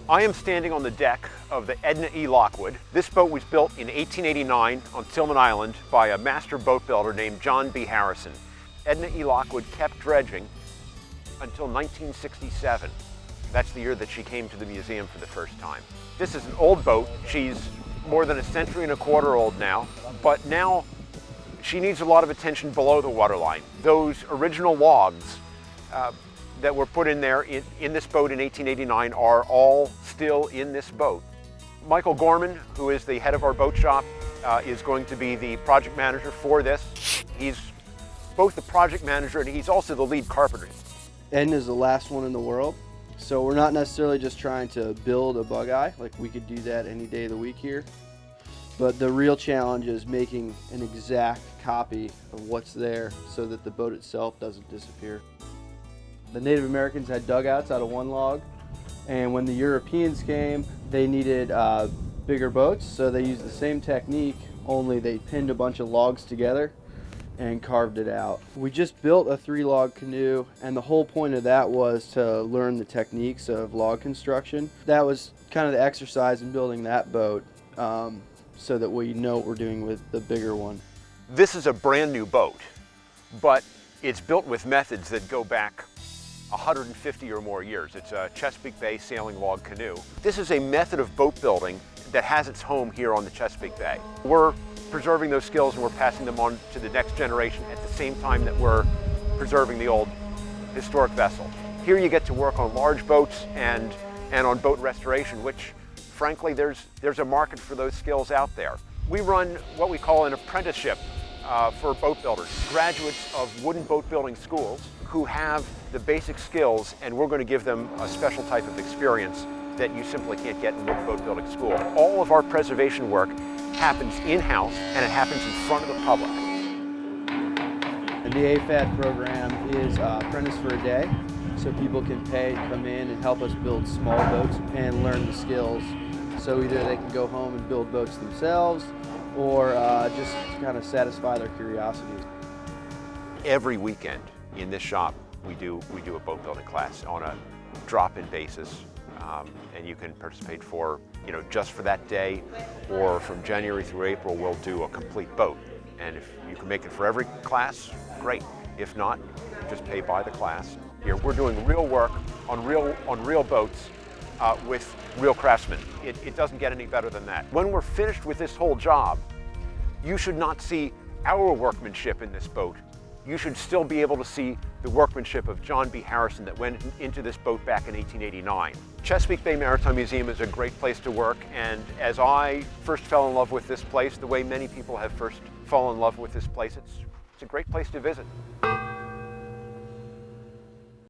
I am standing on the deck of the Edna E. Lockwood. This boat was built in 1889 on Tilghman Island by a master boat builder named John B. Harrison. Edna E. Lockwood kept dredging until 1967. That's the year that she came to the museum for the first time. This is an old boat. She's more than a century and a quarter old now, but now she needs a lot of attention below the waterline. Those original logs that were put in there in this boat in 1889 are all still in this boat. Michael Gorman, who is the head of our boat shop, is going to be the project manager for this. He's both the project manager and he's also the lead carpenter. Edna is the last one in the world, so we're not necessarily just trying to build a bugeye, like we could do that any day of the week here. But the real challenge is making an exact copy of what's there so that the boat itself doesn't disappear. The Native Americans had dugouts out of one log, and when the Europeans came, they needed bigger boats, so they used the same technique, only they pinned a bunch of logs together and carved it out. We just built a 3-log canoe, and the whole point of that was to learn the techniques of log construction. That was kind of the exercise in building that boat, so that we know what we're doing with the bigger one. This is a brand new boat, but it's built with methods that go back 150 or more years. It's a Chesapeake Bay sailing log canoe. This is a method of boat building that has its home here on the Chesapeake Bay. We're preserving those skills and we're passing them on to the next generation at the same time that we're preserving the old historic vessel. Here you get to work on large boats and on boat restoration, which frankly there's a market for those skills out there. We run what we call an apprenticeship for boat builders, graduates of wooden boat building schools who have the basic skills, and we're going to give them a special type of experience that you simply can't get in wooden boat building school. All of our preservation work happens in-house and it happens in front of the public. And the AFAD program is Apprentice for a Day, so people can pay to come in and help us build small boats and learn the skills. So either they can go home and build boats themselves, or just kind of satisfy their curiosity. Every weekend in this shop we do a boat building class on a drop-in basis, and you can participate for, just for that day, or from January through April we'll do a complete boat. And if you can make it for every class, great. If not, just pay by the class. Here we're doing real work on real boats with real craftsmen. It doesn't get any better than that. When we're finished with this whole job, you should not see our workmanship in this boat. You should still be able to see the workmanship of John B. Harrison that went into this boat back in 1889. Chesapeake Bay Maritime Museum is a great place to work, and as I first fell in love with this place, the way many people have first fallen in love with this place, it's a great place to visit.